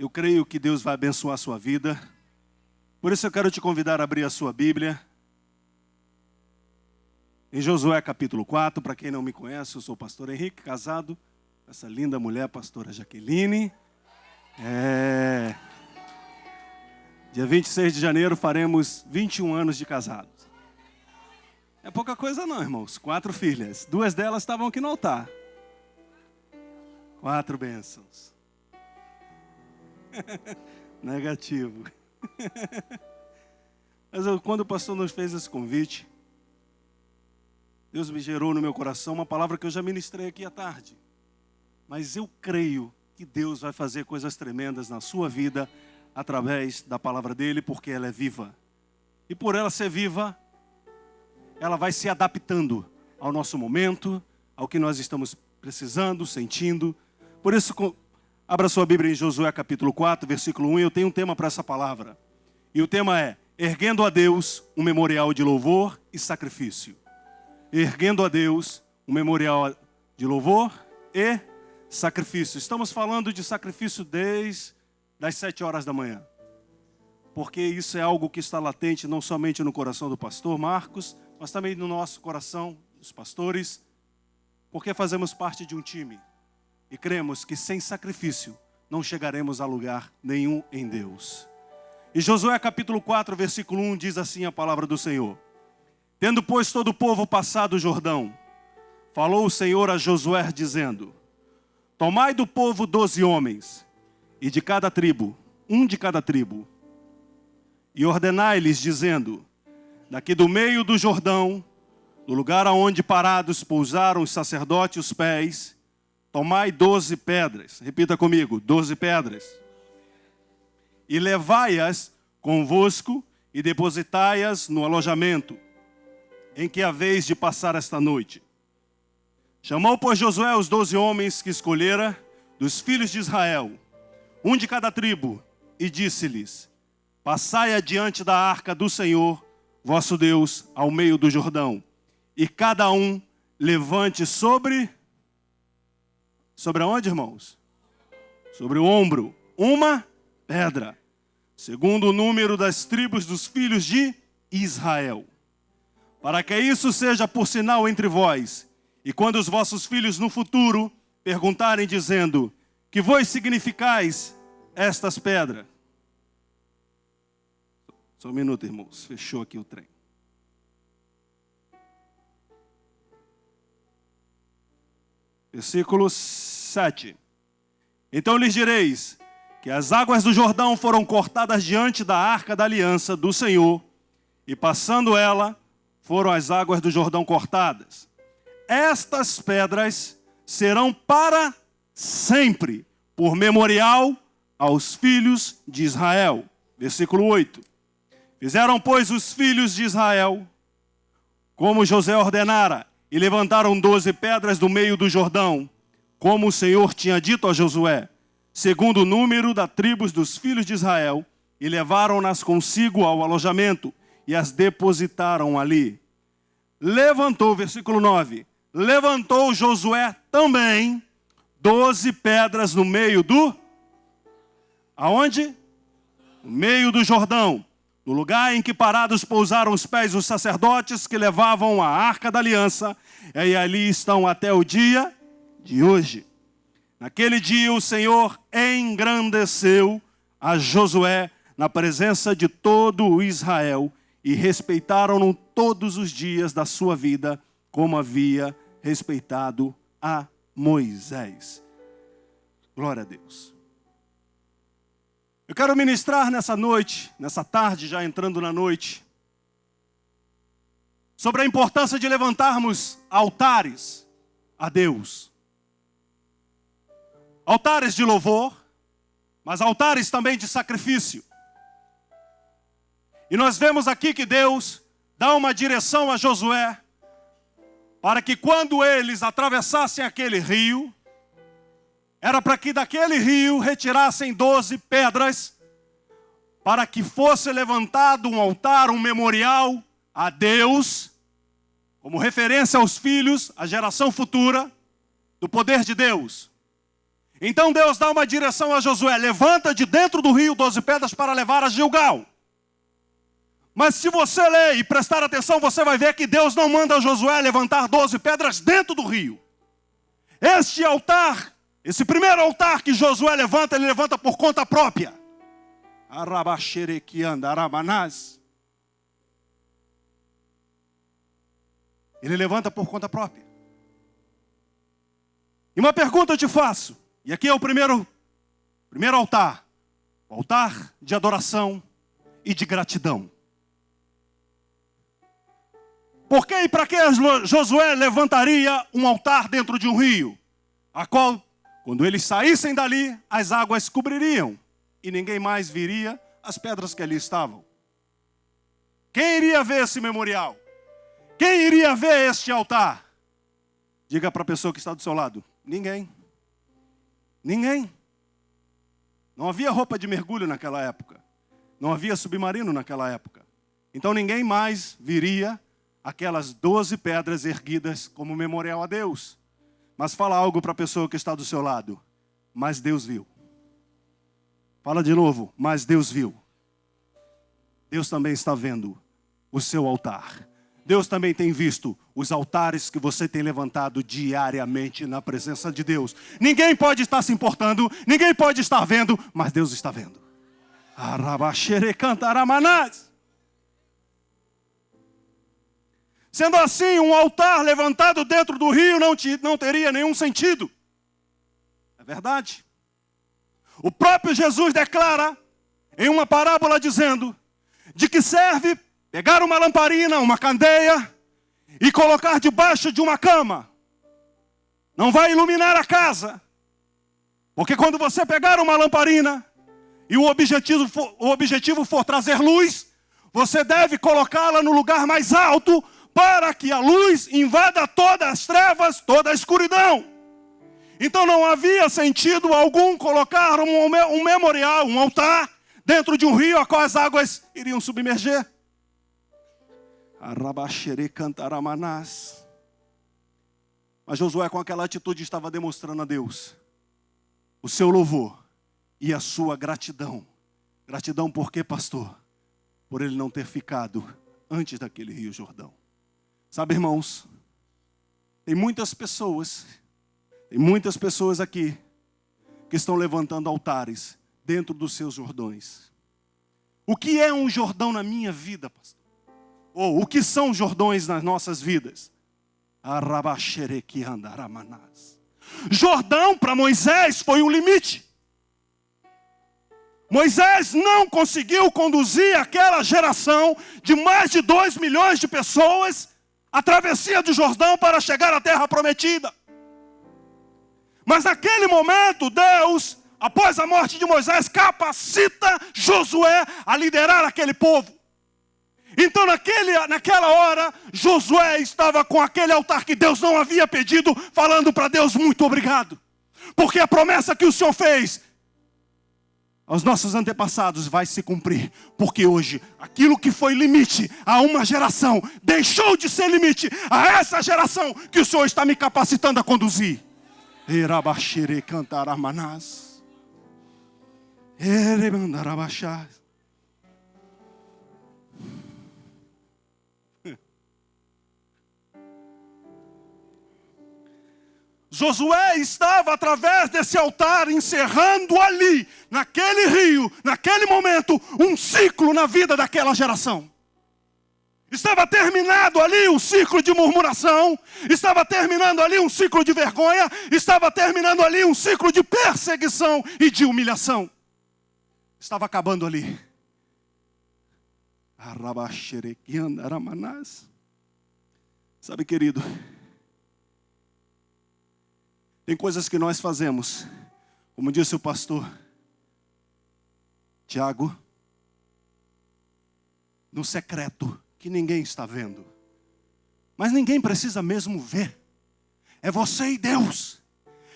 Eu creio que Deus vai abençoar a sua vida. Por isso eu quero te convidar a abrir a sua Bíblia. Em Josué capítulo 4, para quem não me conhece, eu sou o pastor Henrique, casado com essa linda mulher, a pastora Jaqueline. Dia 26 de janeiro faremos 21 anos de casados. É pouca coisa não, irmãos. 4 filhas. 2 delas estavam aqui no altar. 4 bênçãos. Negativo. Mas quando o pastor nos fez esse convite, Deus me gerou no meu coração uma palavra que eu já ministrei aqui à tarde. Mas eu creio que Deus vai fazer coisas tremendas na sua vida através da palavra dele, porque ela é viva. E por ela ser viva, ela vai se adaptando ao nosso momento, ao que nós estamos precisando, sentindo. Por isso, abra sua Bíblia em Josué capítulo 4, versículo 1. Eu tenho um tema para essa palavra. E o tema é: erguendo a Deus um memorial de louvor e sacrifício. Erguendo a Deus um memorial de louvor e sacrifício. Estamos falando de sacrifício desde as 7 horas da manhã. Porque isso é algo que está latente não somente no coração do pastor Marcos, mas também no nosso coração, dos pastores, porque fazemos parte de um time. E cremos que sem sacrifício não chegaremos a lugar nenhum em Deus. E Josué capítulo 4, versículo 1 diz assim a palavra do Senhor: tendo, pois, todo o povo passado o Jordão, falou o Senhor a Josué, dizendo: tomai do povo 12 homens, e de cada tribo, um de cada tribo, e ordenai-lhes, dizendo: daqui do meio do Jordão, do lugar aonde parados pousaram os sacerdotes os pés, tomai 12 pedras. Repita comigo: 12 pedras. E levai-as convosco e depositai-as no alojamento em que haveis de passar esta noite. Chamou, pois, Josué os 12 homens que escolhera dos filhos de Israel, um de cada tribo, e disse-lhes: passai adiante da arca do Senhor, vosso Deus, ao meio do Jordão, e cada um levante sobre aonde, irmãos? Sobre o ombro, uma pedra, segundo o número das tribos dos filhos de Israel. Para que isso seja por sinal entre vós, e quando os vossos filhos no futuro perguntarem, dizendo: que vos significais estas pedras? Só um minuto, irmãos. Fechou aqui o trem. Versículo 7. Então lhes direis que as águas do Jordão foram cortadas diante da arca da aliança do Senhor, e passando ela, foram as águas do Jordão cortadas. Estas pedras serão para sempre, por memorial aos filhos de Israel. Versículo 8. Fizeram, pois, os filhos de Israel como José ordenara, e levantaram 12 pedras do meio do Jordão, como o Senhor tinha dito a Josué, segundo o número das tribos dos filhos de Israel, e levaram-nas consigo ao alojamento, e as depositaram ali. Levantou, versículo 9, levantou Josué também 12 pedras no meio do... Aonde? No meio do Jordão, no lugar em que parados pousaram os pés dos sacerdotes que levavam a arca da aliança, e ali estão até o dia de hoje. Naquele dia o Senhor engrandeceu a Josué na presença de todo o Israel, e respeitaram-no todos os dias da sua vida, como havia respeitado a Moisés. Glória a Deus. Eu quero ministrar nessa noite, nessa tarde, já entrando na noite, sobre a importância de levantarmos altares a Deus. Altares de louvor, mas altares também de sacrifício. E nós vemos aqui que Deus dá uma direção a Josué, para que quando eles atravessassem aquele rio, era para que daquele rio retirassem 12 pedras, para que fosse levantado um altar, um memorial a Deus, como referência aos filhos, à geração futura, do poder de Deus. Então Deus dá uma direção a Josué: levanta de dentro do rio 12 pedras para levar a Gilgal. Mas se você ler e prestar atenção, você vai ver que Deus não manda Josué levantar 12 pedras dentro do rio. Este altar, esse primeiro altar que Josué levanta, ele levanta por conta própria. Ele levanta por conta própria. E uma pergunta eu te faço, e aqui é o primeiro altar. O altar de adoração e de gratidão. Por que e para que Josué levantaria um altar dentro de um rio? A qual, quando eles saíssem dali, as águas cobririam. E ninguém mais viria as pedras que ali estavam. Quem iria ver esse memorial? Quem iria ver este altar? Diga para a pessoa que está do seu lado: ninguém. Ninguém. Não havia roupa de mergulho naquela época. Não havia submarino naquela época. Então ninguém mais viria aquelas 12 pedras erguidas como memorial a Deus. Mas fala algo para a pessoa que está do seu lado: mas Deus viu. Fala de novo: mas Deus viu. Deus também está vendo o seu altar. Deus também tem visto os altares que você tem levantado diariamente na presença de Deus. Ninguém pode estar se importando, ninguém pode estar vendo, mas Deus está vendo. Sendo assim, um altar levantado dentro do rio não teria nenhum sentido. É verdade. O próprio Jesus declara em uma parábola dizendo: de que serve pegar uma lamparina, uma candeia e colocar debaixo de uma cama? Não vai iluminar a casa. Porque quando você pegar uma lamparina e o objetivo for trazer luz, você deve colocá-la no lugar mais alto para que a luz invada todas as trevas, toda a escuridão. Então não havia sentido algum colocar um memorial, um altar, dentro de um rio a qual as águas iriam submerger. Mas Josué, com aquela atitude, estava demonstrando a Deus o seu louvor e a sua gratidão. Gratidão por quê, pastor? Por ele não ter ficado antes daquele rio Jordão. Sabe, irmãos, tem muitas pessoas aqui que estão levantando altares dentro dos seus Jordões. O que é um Jordão na minha vida, pastor? Ou o que são Jordões nas nossas vidas? Jordão para Moisés foi um limite. Moisés não conseguiu conduzir aquela geração de mais de 2 milhões de pessoas a travessia do Jordão para chegar à terra prometida. Mas naquele momento, Deus, após a morte de Moisés, capacita Josué a liderar aquele povo. Então naquela hora, Josué estava com aquele altar que Deus não havia pedido, falando para Deus: muito obrigado. Porque a promessa que o Senhor fez aos nossos antepassados vai se cumprir. Porque hoje, aquilo que foi limite a uma geração, deixou de ser limite a essa geração que o Senhor está me capacitando a conduzir. Erabaxere cantaramanás. Eremandarabachás. Josué estava através desse altar encerrando ali, naquele rio, naquele momento, um ciclo na vida daquela geração. Estava terminado ali um ciclo de murmuração, estava terminando ali um ciclo de vergonha, estava terminando ali um ciclo de perseguição e de humilhação. Estava acabando ali. Sabe, querido, tem coisas que nós fazemos, como disse o pastor Tiago, no secreto, que ninguém está vendo. Mas ninguém precisa mesmo ver. É você e Deus.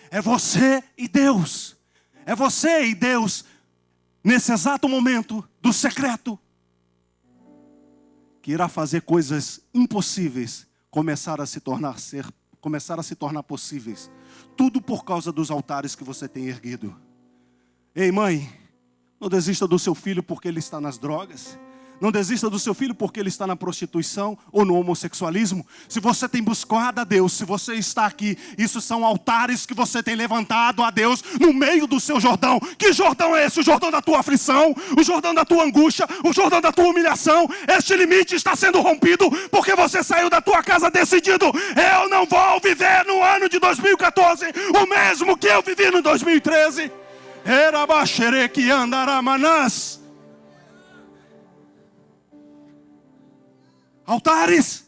É você e Deus. É você e Deus, nesse exato momento do secreto, que irá fazer coisas impossíveis começar a se tornar possíveis. Tudo por causa dos altares que você tem erguido. Ei, mãe, não desista do seu filho porque ele está nas drogas. Não desista do seu filho porque ele está na prostituição ou no homossexualismo. Se você tem buscado a Deus, se você está aqui, isso são altares que você tem levantado a Deus no meio do seu Jordão. Que Jordão é esse? O Jordão da tua aflição, o Jordão da tua angústia, o Jordão da tua humilhação. Este limite está sendo rompido porque você saiu da tua casa decidido: eu não vou viver no ano de 2014 o mesmo que eu vivi no 2013. Erabaxereque andaramanás. Altares,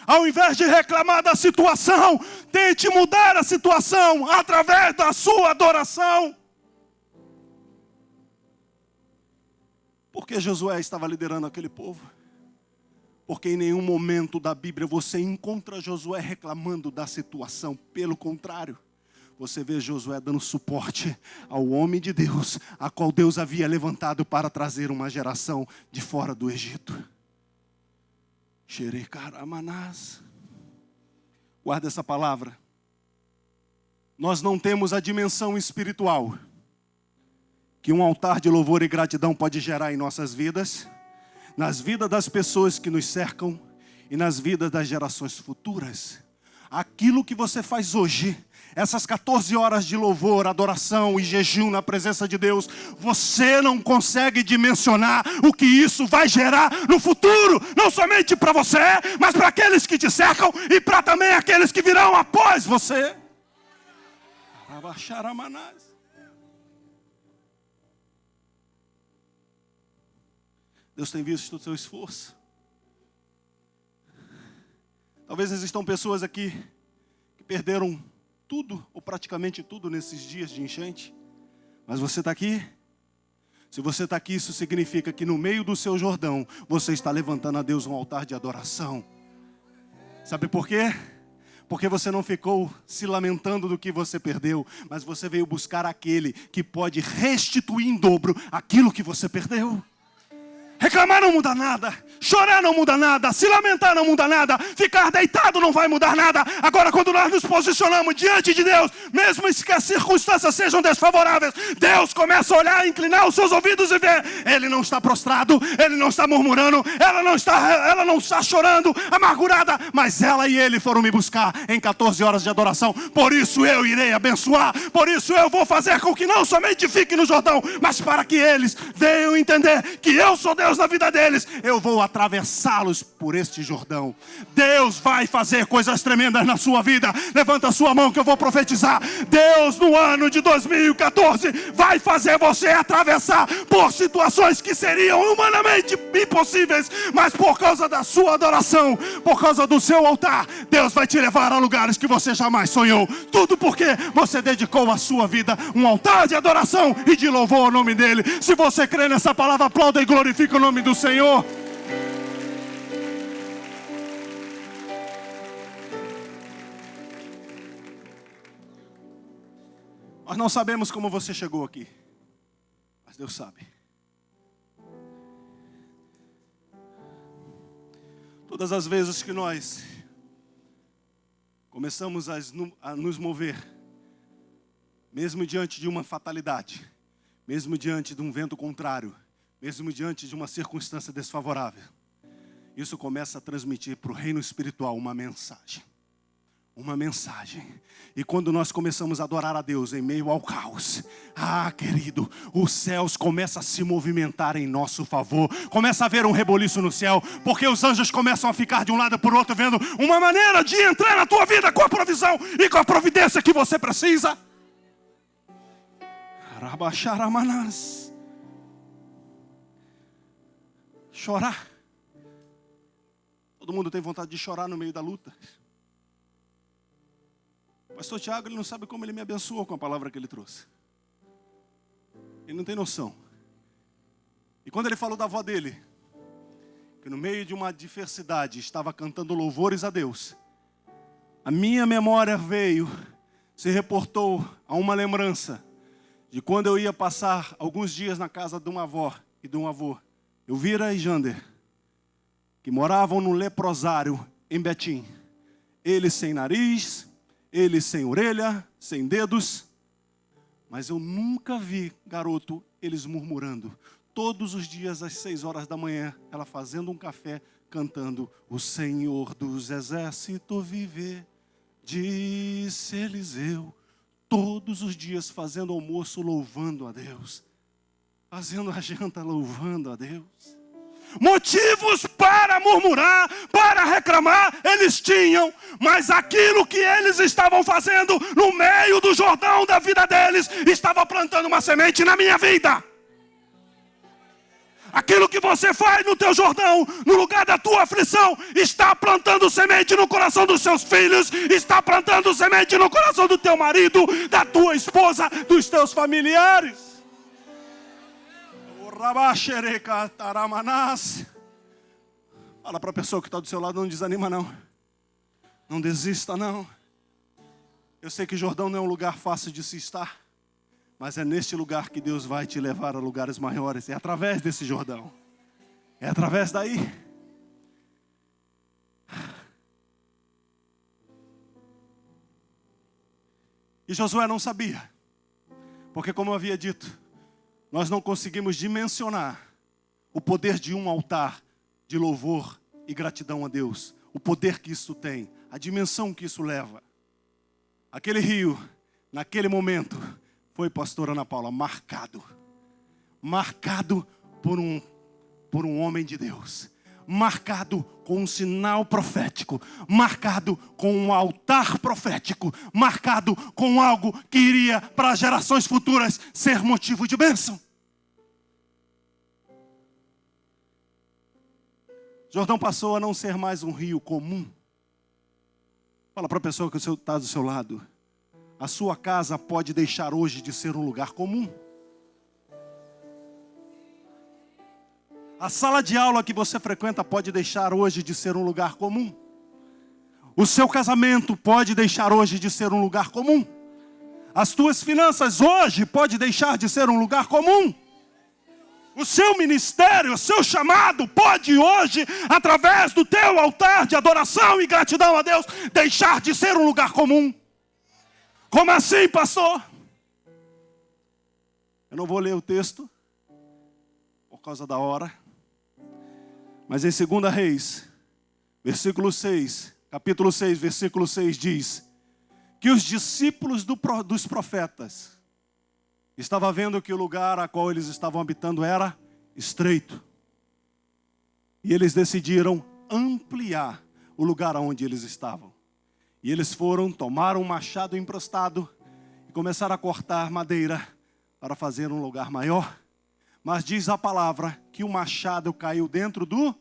ao invés de reclamar da situação, tente mudar a situação através da sua adoração. Por que Josué estava liderando aquele povo? Porque em nenhum momento da Bíblia você encontra Josué reclamando da situação. Pelo contrário, você vê Josué dando suporte ao homem de Deus, a qual Deus havia levantado para trazer uma geração de fora do Egito. Xerecaramanás. Guarda essa palavra. Nós não temos a dimensão espiritual que um altar de louvor e gratidão pode gerar em nossas vidas, nas vidas das pessoas que nos cercam e nas vidas das gerações futuras. Aquilo que você faz hoje, essas 14 horas de louvor, adoração e jejum na presença de Deus, você não consegue dimensionar o que isso vai gerar no futuro. Não somente para você, mas para aqueles que te cercam e para também aqueles que virão após você. Deus tem visto o seu esforço. Talvez existam pessoas aqui que perderam tudo, ou praticamente tudo, nesses dias de enchente. Mas você está aqui. Se você está aqui, isso significa que no meio do seu Jordão, você está levantando a Deus um altar de adoração. Sabe por quê? Porque você não ficou se lamentando do que você perdeu, mas você veio buscar aquele que pode restituir em dobro aquilo que você perdeu. Reclamar não muda nada, chorar não muda nada, se lamentar não muda nada, ficar deitado não vai mudar nada. Agora, quando nós nos posicionamos diante de Deus, mesmo que as circunstâncias sejam desfavoráveis, Deus começa a olhar, inclinar os seus ouvidos e ver: Ele não está prostrado, Ele não está murmurando, ela não está chorando, amargurada, mas ela e ele foram me buscar em 14 horas de adoração. Por isso eu irei abençoar, por isso eu vou fazer com que não somente fique no Jordão, mas para que eles venham entender que eu sou Deus na vida deles, eu vou atravessá-los por este Jordão. Deus vai fazer coisas tremendas na sua vida. Levanta a sua mão que eu vou profetizar. Deus, no ano de 2014, vai fazer você atravessar por situações que seriam humanamente impossíveis, mas por causa da sua adoração, por causa do seu altar, Deus vai te levar a lugares que você jamais sonhou. Tudo porque você dedicou a sua vida um altar de adoração e de louvor ao nome dele. Se você crê nessa palavra, aplauda e glorifica o nome do Senhor. Nós não sabemos como você chegou aqui, mas Deus sabe. Todas as vezes que nós começamos a nos mover, mesmo diante de uma fatalidade, mesmo diante de um vento contrário, mesmo diante de uma circunstância desfavorável, isso começa a transmitir para o reino espiritual uma mensagem. Uma mensagem. E quando nós começamos a adorar a Deus em meio ao caos, querido, os céus começam a se movimentar em nosso favor. Começa a haver um reboliço no céu, porque os anjos começam a ficar de um lado para o outro, vendo uma maneira de entrar na tua vida com a provisão e com a providência que você precisa. Arabaxaramanás. Chorar. Todo mundo tem vontade de chorar no meio da luta. O pastor Tiago, ele não sabe como ele me abençoou com a palavra que ele trouxe. Ele não tem noção. E quando ele falou da avó dele, que no meio de uma adversidade estava cantando louvores a Deus, a minha memória veio, se reportou a uma lembrança de quando eu ia passar alguns dias na casa de uma avó e de um avô, Elvira e Jander, que moravam no leprosário em Betim. Eles sem nariz, ele sem orelha, sem dedos. Mas eu nunca vi, garoto, eles murmurando. Todos os dias, às 6 horas da manhã, ela fazendo um café, cantando: o Senhor dos Exércitos vive, disse Eliseu. Todos os dias fazendo almoço, louvando a Deus. Fazendo a janta, louvando a Deus. Motivos para murmurar, para reclamar, eles tinham. Mas aquilo que eles estavam fazendo no meio do Jordão da vida deles, estava plantando uma semente na minha vida. Aquilo que você faz no teu Jordão, no lugar da tua aflição, está plantando semente no coração dos seus filhos, está plantando semente no coração do teu marido, da tua esposa, dos teus familiares. Fala para a pessoa que está do seu lado: não desanima não. Não desista não. Eu sei que Jordão não é um lugar fácil de se estar, mas é neste lugar que Deus vai te levar a lugares maiores. É através desse Jordão. É através daí. E Josué não sabia. Porque, como eu havia dito, nós não conseguimos dimensionar o poder de um altar de louvor e gratidão a Deus. O poder que isso tem, a dimensão que isso leva. Aquele rio, naquele momento, foi, pastora Ana Paula, marcado por um homem de Deus. Marcado com um sinal profético, marcado com um altar profético, marcado com algo que iria para gerações futuras ser motivo de bênção. Jordão passou a não ser mais um rio comum. Fala para a pessoa que está do seu lado: a sua casa pode deixar hoje de ser um lugar comum. A sala de aula que você frequenta pode deixar hoje de ser um lugar comum. O seu casamento pode deixar hoje de ser um lugar comum. As tuas finanças hoje pode deixar de ser um lugar comum. O seu ministério, o seu chamado pode hoje, através do teu altar de adoração e gratidão a Deus, deixar de ser um lugar comum. Como assim, pastor? Eu não vou ler o texto, por causa da hora. Mas em 2 Reis, capítulo 6, versículo 6 diz que os discípulos dos profetas estavam vendo que o lugar a qual eles estavam habitando era estreito. E eles decidiram ampliar o lugar onde eles estavam. E eles foram, tomaram um machado emprestado e começaram a cortar madeira para fazer um lugar maior. Mas diz a palavra que o machado caiu dentro do...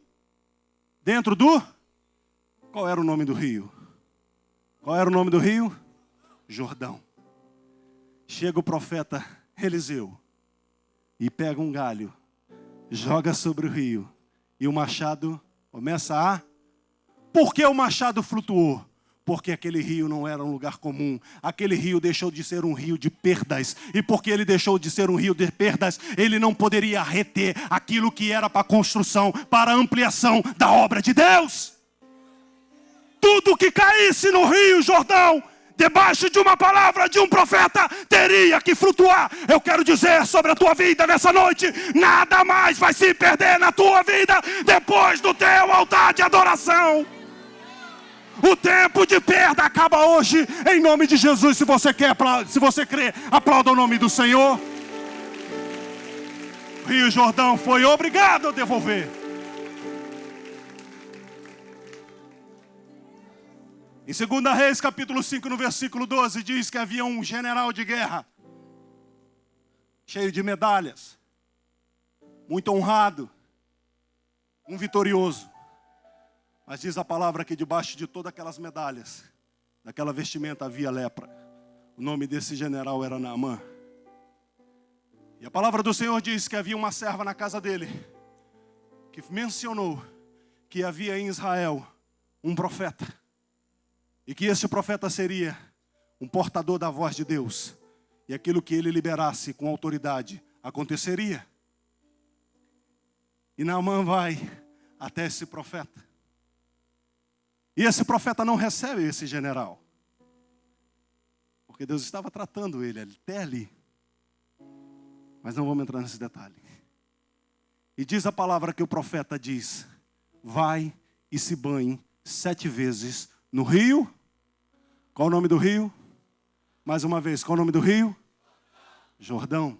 Qual era o nome do rio? Qual era o nome do rio? Jordão. Chega o profeta Eliseu e pega um galho, joga sobre o rio, e o machado começa a... Por que o machado flutuou? Porque aquele rio não era um lugar comum. Aquele rio deixou de ser um rio de perdas. E porque ele deixou de ser um rio de perdas, ele não poderia reter aquilo que era para construção, para ampliação da obra de Deus. Tudo que caísse no rio Jordão, debaixo de uma palavra de um profeta, teria que flutuar. Eu quero dizer sobre a tua vida nessa noite: nada mais vai se perder na tua vida depois do teu altar de adoração. O tempo de perda acaba hoje, em nome de Jesus. Se você crê, aplauda o nome do Senhor. O Rio Jordão foi obrigado a devolver. Em 2 Reis, capítulo 5, no versículo 12, diz que havia um general de guerra, cheio de medalhas, muito honrado, um vitorioso. Mas diz a palavra que debaixo de todas aquelas medalhas, naquela vestimenta havia lepra. O nome desse general era Naamã. E a palavra do Senhor diz que havia uma serva na casa dele, que mencionou que havia em Israel um profeta. E que esse profeta seria um portador da voz de Deus. E aquilo que ele liberasse com autoridade aconteceria. E Naamã vai até esse profeta. E esse profeta não recebe esse general. Porque Deus estava tratando ele até ali. Mas não vamos entrar nesse detalhe. E diz a palavra que o profeta diz: vai e se banhe 7 vezes no rio. Qual o nome do rio? Mais uma vez, qual o nome do rio? Jordão.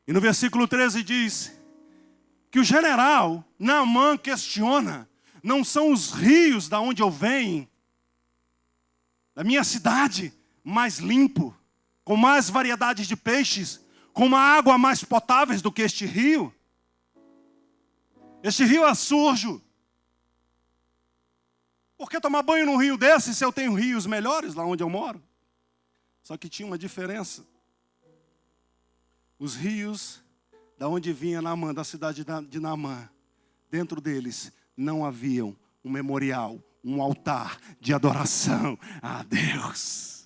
E no versículo 13 diz que o general Naamã questiona: não são os rios da onde eu venho, da minha cidade, mais limpo, com mais variedades de peixes, com uma água mais potável do que este rio? Este rio é sujo. Por que tomar banho num rio desse se eu tenho rios melhores lá onde eu moro? Só que tinha uma diferença. Os rios da onde vinha Naamã, da cidade de Naamã, dentro deles não haviam um memorial, um altar de adoração a Deus.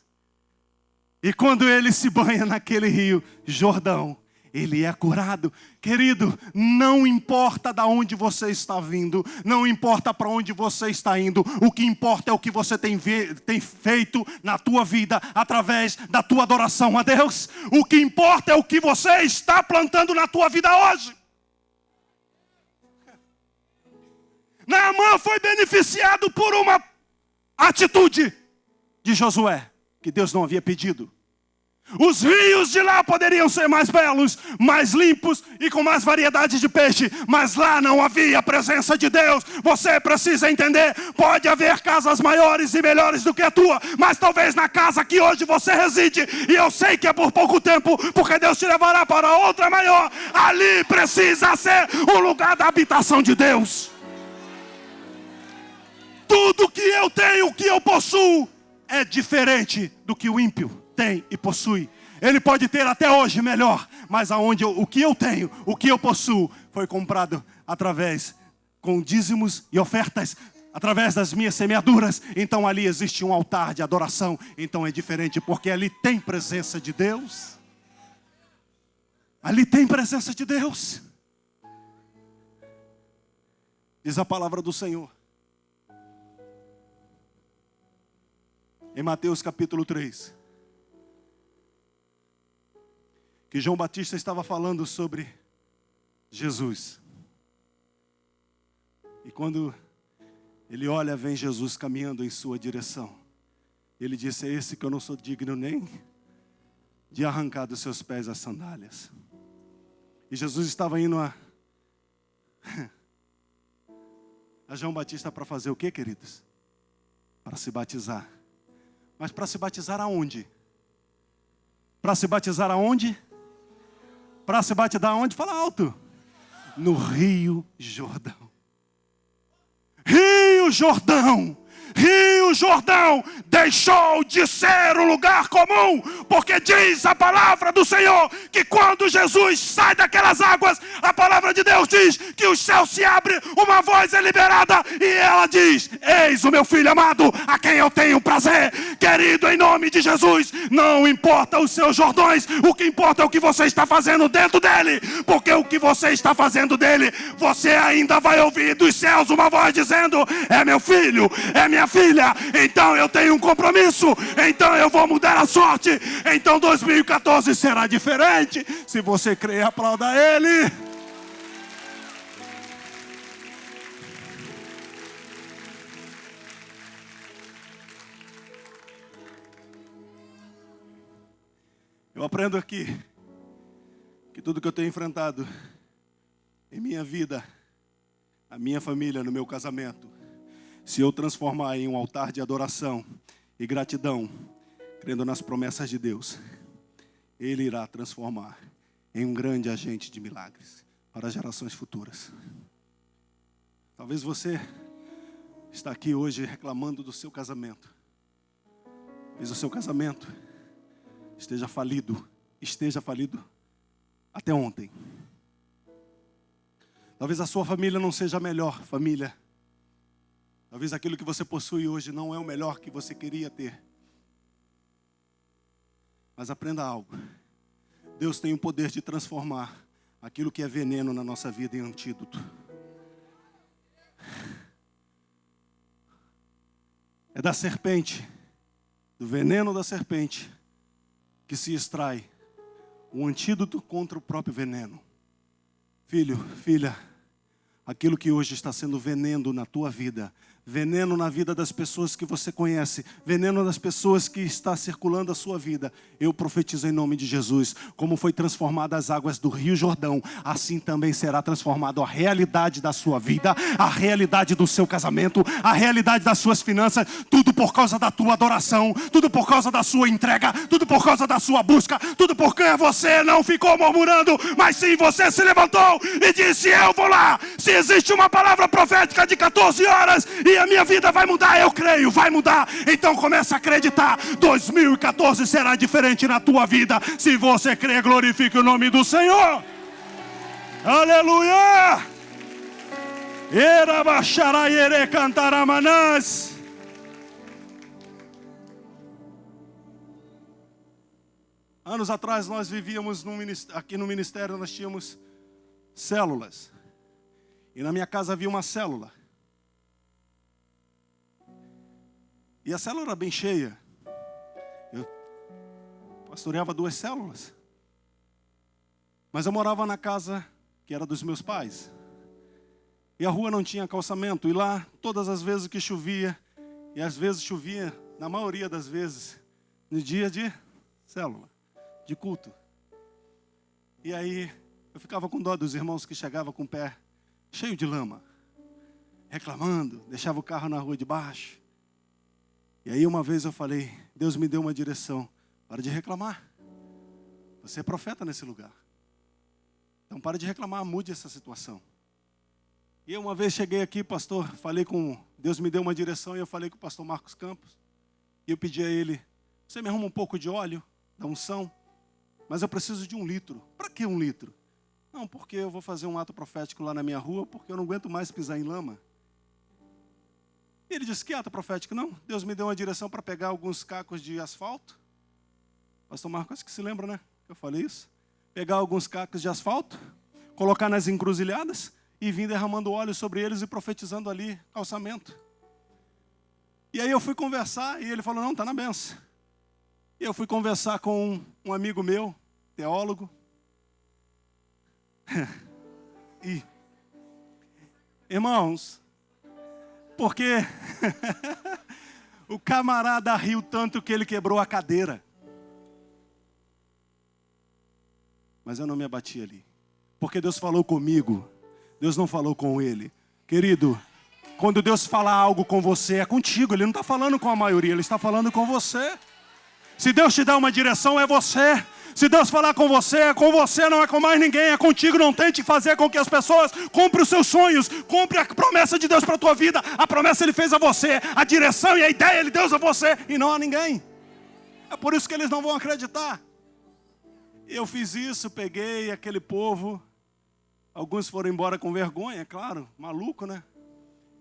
E quando ele se banha naquele rio Jordão, ele é curado. Querido, não importa de onde você está vindo, não importa para onde você está indo, o que importa é o que você tem feito na tua vida, através da tua adoração a Deus. O que importa é o que você está plantando na tua vida hoje. Naamã foi beneficiado por uma atitude de Josué, que Deus não havia pedido. Os rios de lá poderiam ser mais belos, mais limpos e com mais variedade de peixe, mas lá não havia a presença de Deus. Você precisa entender, pode haver casas maiores e melhores do que a tua, mas talvez na casa que hoje você reside, e eu sei que é por pouco tempo, porque Deus te levará para outra maior, ali precisa ser o lugar da habitação de Deus. Tudo que eu tenho, o que eu possuo, é diferente do que o ímpio tem e possui. Ele pode ter até hoje melhor, mas o que eu tenho, o que eu possuo, foi comprado através, com dízimos e ofertas, através das minhas semeaduras. Então ali existe um altar de adoração. Então é diferente, porque ali tem presença de Deus. Ali tem presença de Deus. Diz a palavra do Senhor em Mateus capítulo 3, que João Batista estava falando sobre Jesus. E quando ele olha, vem Jesus caminhando em sua direção. Ele disse: é esse que eu não sou digno nem de arrancar dos seus pés as sandálias. E Jesus estava indo a João Batista para fazer o quê, queridos? Para se batizar. Mas para se batizar aonde? Para se batizar aonde? Para se batizar aonde? Fala alto. No Rio Jordão. Rio Jordão. Rio Jordão deixou de ser um lugar comum, porque diz a palavra do Senhor que quando Jesus sai daquelas águas, a palavra de Deus diz que o céu se abre, uma voz é liberada e ela diz: eis o meu filho amado, a quem eu tenho prazer. Querido, em nome de Jesus, não importa os seus Jordões, o que importa é o que você está fazendo dentro dele, porque o que você está fazendo dele, você ainda vai ouvir dos céus uma voz dizendo: é meu filho, é minha filha. Então eu tenho um compromisso, então eu vou mudar a sorte. Então 2014 será diferente. Se você crer, aplauda ele. Eu aprendo aqui que tudo que eu tenho enfrentado em minha vida, a minha família, no meu casamento, se eu transformar em um altar de adoração e gratidão, crendo nas promessas de Deus, Ele irá transformar em um grande agente de milagres para gerações futuras. Talvez você está aqui hoje reclamando do seu casamento. Talvez o seu casamento esteja falido até ontem. Talvez a sua família não seja a melhor família. Talvez aquilo que você possui hoje não é o melhor que você queria ter. Mas aprenda algo. Deus tem o poder de transformar aquilo que é veneno na nossa vida em antídoto. É da serpente do veneno da serpente, que se extrai um antídoto contra o próprio veneno. Filho, filha, aquilo que hoje está sendo veneno na tua vida, veneno na vida das pessoas que você conhece, veneno das pessoas que está circulando a sua vida, eu profetizo em nome de Jesus, como foi transformada as águas do Rio Jordão, assim também será transformado a realidade da sua vida, a realidade do seu casamento, a realidade das suas finanças, tudo por causa da tua adoração, tudo por causa da sua entrega, tudo por causa da sua busca, tudo porque você não ficou murmurando, mas sim você se levantou e disse: eu vou lá. Se existe uma palavra profética de 14 horas e a minha vida vai mudar, eu creio, vai mudar. Então começa a acreditar, 2014 será diferente na tua vida. Se você crê, glorifique o nome do Senhor. Aleluia. Era baixará ere cantaramanás. Anos atrás nós vivíamos aqui no ministério, nós tínhamos células. E na minha casa havia uma célula. E a célula era bem cheia. Eu pastoreava 2 células. Mas eu morava na casa que era dos meus pais. E a rua não tinha calçamento. E lá, todas as vezes que chovia, e às vezes chovia, na maioria das vezes, no dia de célula, de culto. E aí, eu ficava com dó dos irmãos que chegavam com o pé cheio de lama, reclamando, deixava o carro na rua de baixo. E aí uma vez eu falei: Deus me deu uma direção, para de reclamar. Você é profeta nesse lugar. Então para de reclamar, mude essa situação. E eu uma vez cheguei aqui, pastor, Deus me deu uma direção, e eu falei com o pastor Marcos Campos. E eu pedi a ele: você me arruma um pouco de óleo, da unção, mas eu preciso de 1 litro. Para que 1 litro? Não, porque eu vou fazer um ato profético lá na minha rua, porque eu não aguento mais pisar em lama. E ele disse: que ato profético? Não, Deus me deu uma direção para pegar alguns cacos de asfalto. Pastor Marcos, acho que se lembra, né? Que eu falei isso. Pegar alguns cacos de asfalto, colocar nas encruzilhadas e vir derramando óleo sobre eles e profetizando ali calçamento. E aí eu fui conversar e ele falou: não, está na benção. E eu fui conversar com um amigo meu, teólogo. E, irmãos, porque o camarada riu tanto que ele quebrou a cadeira. Mas eu não me abati ali, porque Deus falou comigo, Deus não falou com ele. Querido, quando Deus fala algo com você, é contigo. Ele não está falando com a maioria, Ele está falando com você. Se Deus te dá uma direção, é você. Se Deus falar com você, não é com mais ninguém, é contigo. Não tente fazer com que as pessoas comprem os seus sonhos, compre a promessa de Deus para a tua vida. A promessa Ele fez a você, a direção e a ideia Ele deu a você e não a ninguém. É por isso que eles não vão acreditar. Eu fiz isso, peguei aquele povo, alguns foram embora com vergonha, claro, maluco, né?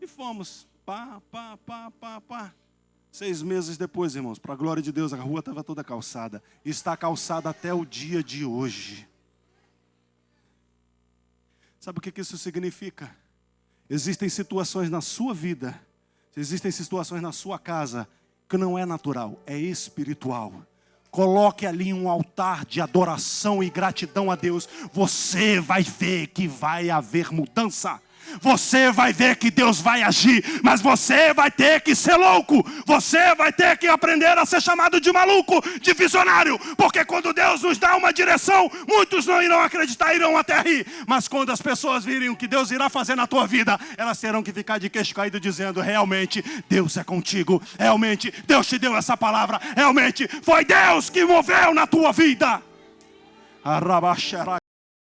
E fomos, pá. 6 meses depois, irmãos, para a glória de Deus, a rua estava toda calçada. Está calçada até o dia de hoje. Sabe o que isso significa? Existem situações na sua vida, existem situações na sua casa, que não é natural, é espiritual. Coloque ali um altar de adoração e gratidão a Deus. Você vai ver que vai haver mudança. Você vai ver que Deus vai agir, mas você vai ter que ser louco. Você vai ter que aprender a ser chamado de maluco, de visionário. Porque quando Deus nos dá uma direção, muitos não irão acreditar, irão até rir. Mas quando as pessoas virem o que Deus irá fazer na tua vida, elas terão que ficar de queixo caído dizendo: realmente Deus é contigo, realmente Deus te deu essa palavra, realmente foi Deus que moveu na tua vida.